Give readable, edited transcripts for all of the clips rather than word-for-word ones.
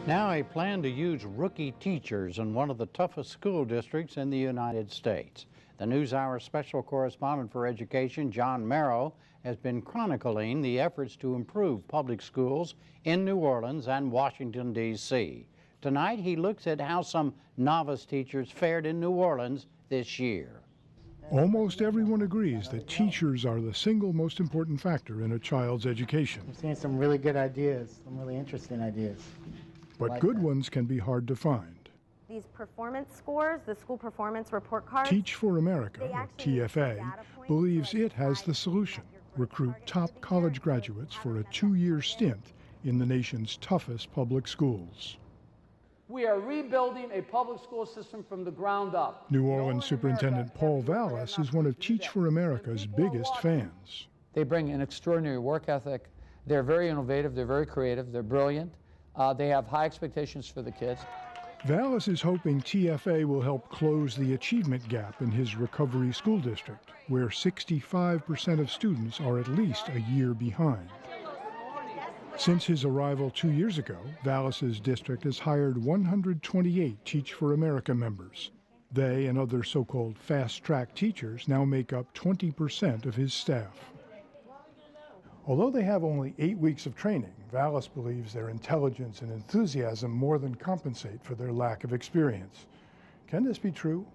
Now a plan to use rookie teachers in one of the toughest school districts in the United States. The NewsHour special correspondent for education, John Merrill, has been chronicling the efforts to improve public schools in New Orleans and Washington, D.C. Tonight, he looks at how some novice teachers fared in New Orleans this year. Almost everyone agrees that teachers are the single most important factor in a child's education. I'm seeing some really good ideas, some really interesting ideas. But good ones can be hard to find. These performance scores, the school performance report cards. Teach for America, or TFA, believes it has the solution: recruit top college graduates for a 2-year stint in the nation's toughest public schools. We are rebuilding a public school system from the ground up. New Orleans Superintendent Paul Vallas is one of Teach for America's biggest fans. They bring an extraordinary work ethic. They're very innovative, they're very creative, they're brilliant. They have high expectations for the kids. Vallas is hoping TFA will help close the achievement gap in his recovery school district, where 65% of students are at least a year behind. Since his arrival 2 years ago, Vallas's district has hired 128 Teach for America members. They and other so-called fast-track teachers now make up 20% of his staff. Although they have only 8 weeks of training, Vallas believes their intelligence and enthusiasm more than compensate for their lack of experience. Can this be true?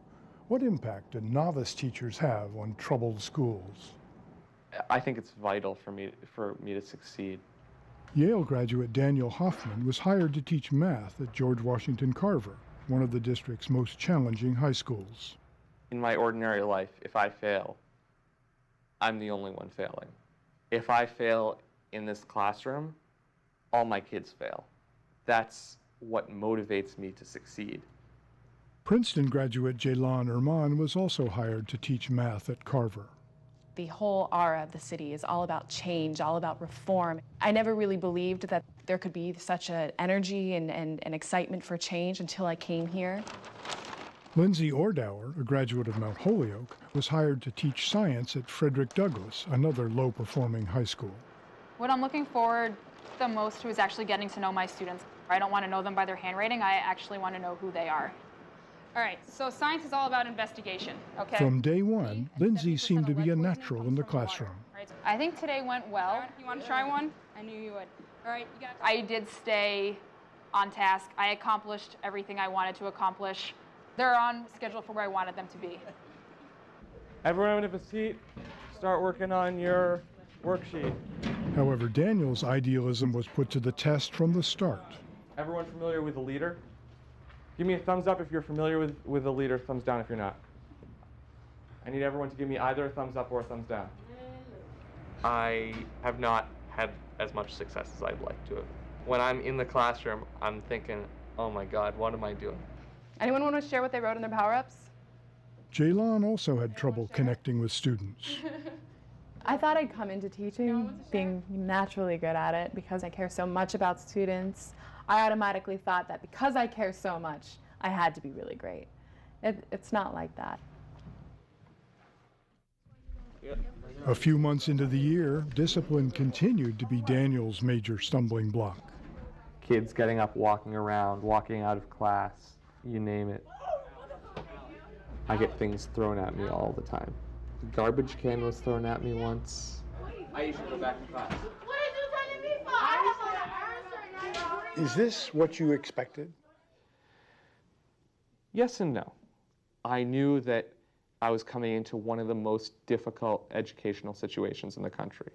What impact do novice teachers have on troubled schools? I think it's vital for me to succeed. Yale graduate Daniel HOFFMAN was hired to teach math at George Washington Carver, one of the district's most challenging high schools. In my ordinary life, if I fail, I'm the only one failing. If I fail in this classroom, all my kids fail. That's what motivates me to succeed. Princeton graduate JEYLAN was also hired to teach math at Carver. The whole aura of the city is all about change, all about reform. I never really believed that there could be such an energy and excitement for change until I came here. LINDSAY, a graduate of Mount Holyoke, was hired to teach science at Frederick Douglass, another low-performing high school. What I'm looking forward the most to is actually getting to know my students. I don't want to know them by their handwriting. I actually want to know who they are. All right, so science is all about investigation, okay? From day one, LINDSAY seemed to be a natural in the classroom. I think today went well. You want to try one? I knew you would. All right, you got it. I did stay on task. I accomplished everything I wanted to accomplish. They're on schedule for where I wanted them to be. Everyone have a seat. Start working on your worksheet. However, Daniel's idealism was put to the test from the start. Everyone familiar with the leader? Give me a thumbs up if you're familiar with the leader, thumbs down if you're not. I need everyone to give me either a thumbs up or a thumbs down. I have not had as much success as I'd like to have. When I'm in the classroom, I'm thinking, oh my God, what am I doing? Anyone want to share what they wrote in their power-ups? JEYLAN also had trouble connecting with students. I thought I'd come into teaching being naturally good at it because I care so much about students. I automatically thought that because I care so much, I had to be really great. It's not like that. A few months into the year, discipline continued to be Daniel's major stumbling block. Kids getting up, walking around, walking out of class, you name it. I get things thrown at me all the time. The garbage can was thrown at me once. I used to go back to class. Is this what you expected? Yes and no. I knew that I was coming into one of the most difficult educational situations in the country.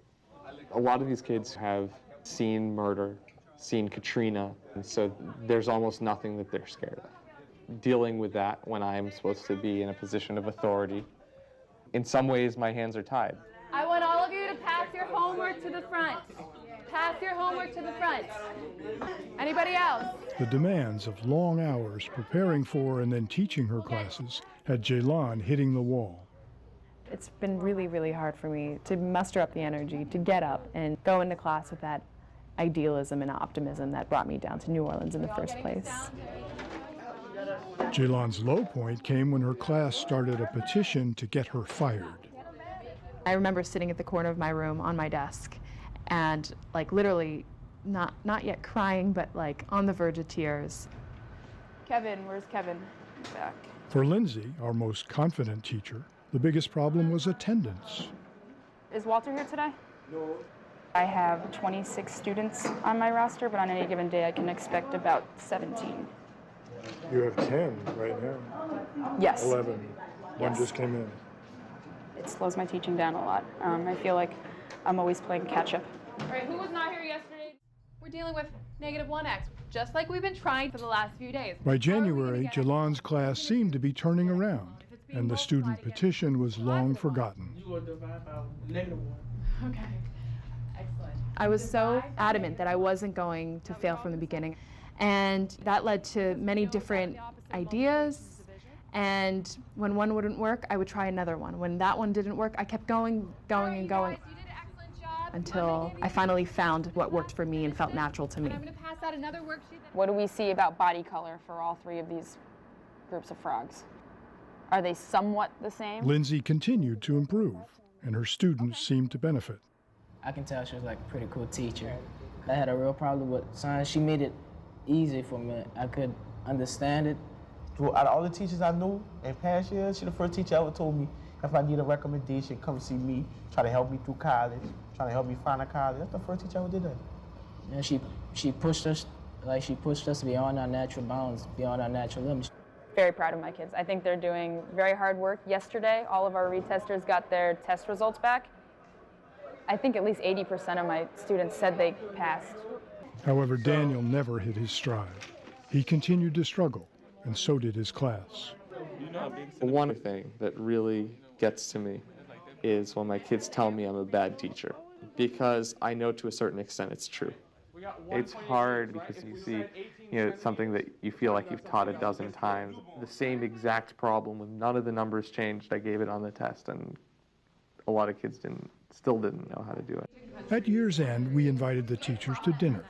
A lot of these kids have seen murder, seen Katrina, and so there's almost nothing that they're scared of. Dealing with that when I'm supposed to be in a position of authority, in some ways my hands are tied. I want all of you to pass your homework to the front. Pass your homework to the front. Anybody else? The demands of long hours preparing for and then teaching her classes had JEYLAN hitting the wall. It's been really, really hard for me to muster up the energy to get up and go into class with that idealism and optimism that brought me down to New Orleans in the first place. JEYLAN's low point came when her class started a petition to get her fired. I remember sitting at the corner of my room on my desk and like literally not yet crying, but like on the verge of tears. Kevin, where's Kevin? Back. For Lindsay, our most confident teacher, the biggest problem was attendance. Is Walter here today? No. I have 26 students on my roster, but on any given day I can expect about 17. You have 10 right now. Yes. 11. One Yes. just came in. It slows my teaching down a lot. I feel like I'm always playing catch up. All right, who was not here yesterday? We're dealing with -1x, just like we've been trying for the last few days. By January, JEYLAN's class seemed to be turning around, and the student petition was long forgotten. Okay, excellent. I was so adamant that I wasn't going to fail from the beginning, and that led to many different ideas, and when one wouldn't work, I would try another one. When that one didn't work, I kept going and going until I finally found what worked for me and felt natural to me. I'm going to pass out another worksheet. What do we see about body color for all three of these groups of frogs? Are they somewhat the same? Lindsay continued to improve, and her students seemed to benefit. I can tell she was like a pretty cool teacher. I had a real problem with science. She made it easy for me. I could understand it. Out of all the teachers I knew in past years, she's the first teacher ever told me if I need a recommendation, come see me, try to help me through college, trying to help me find a college. That's the first teacher ever did that. And she pushed us, beyond our natural bounds, beyond our natural limits. Very proud of my kids. I think they're doing very hard work. Yesterday, all of our retesters got their test results back. I think at least 80% of my students said they passed. However, Daniel never hit his stride. He continued to struggle, and so did his class. One thing that really gets to me is when my kids tell me I'm a bad teacher, because I know to a certain extent it's true. It's hard because you see, something that you feel like you've taught a dozen times. The same exact problem with none of the numbers changed. I gave it on the test, and a lot of kids still didn't know how to do it. At year's end, we invited the teachers to dinner.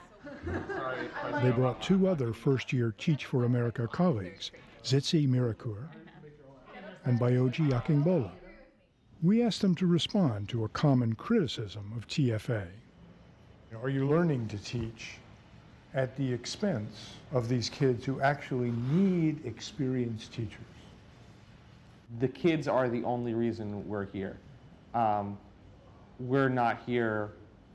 They brought two other first-year Teach for America colleagues, ZITSI MIRAKHUR and Bayoji Akingbola. We asked them to respond to a common criticism of TFA. Are you learning to teach at the expense of these kids who actually need experienced teachers? The kids are the only reason we're here. We're not here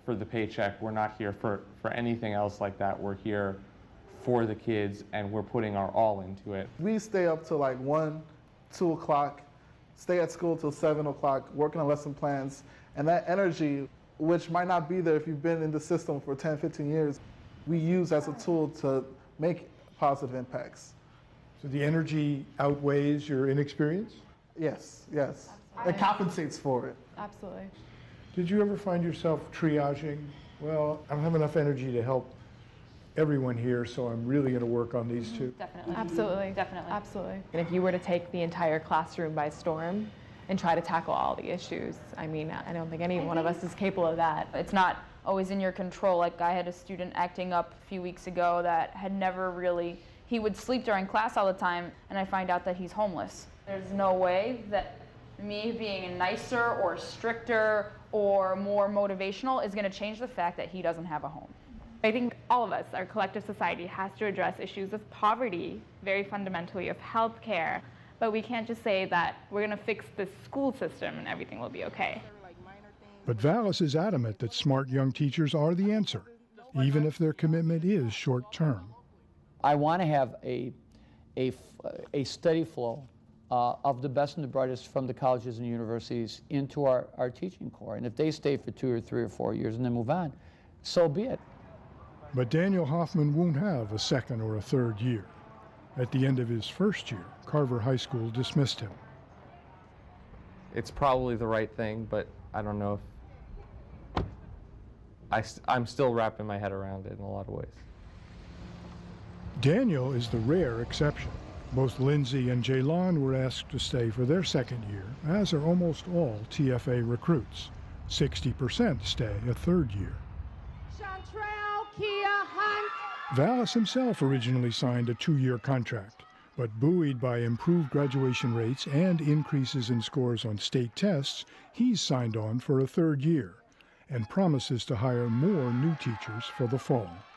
for the paycheck. We're not here for anything else like that. We're here for the kids, and we're putting our all into it. We stay up till like 1, 2 o'clock, stay at school till 7 o'clock, working on lesson plans, and that energy, which might not be there if you've been in the system for 10, 15 years, we use as a tool to make positive impacts. So the energy outweighs your inexperience? Yes, yes. It compensates for it. Absolutely. Did you ever find yourself triaging? Well, I don't have enough energy to help everyone here, so I'm really going to work on these two. Definitely. Absolutely. Definitely. Absolutely. And if you were to take the entire classroom by storm and try to tackle all the issues, I mean, I don't think any one of us is capable of that. It's not always in your control. Like I had a student acting up a few weeks ago that had never really, he would sleep during class all the time, and I find out that he's homeless. There's no way that me being nicer or stricter or more motivational is going to change the fact that he doesn't have a home. I think all of us, our collective society, has to address issues of poverty, very fundamentally, of healthcare. But we can't just say that we're going to fix the school system and everything will be okay. But Vallas is adamant that smart young teachers are the answer, even if their commitment is short-term. I want to have a steady flow of the best and the brightest from the colleges and universities into our teaching corps. And if they stay for 2 or 3 or 4 years and then move on, so be it. But Daniel HOFFMAN won't have a second or a third year. At the end of his first year, Carver High School dismissed him. It's probably the right thing, but I don't know if I'm still wrapping my head around it in a lot of ways. Daniel is the rare exception. Both Lindsay and JEYLAN were asked to stay for their second year, as are almost all TFA recruits. 60% stay a third year. Vallas himself originally signed a 2-year contract, but buoyed by improved graduation rates and increases in scores on state tests, he's signed on for a third year. and promises to hire more new teachers for the fall.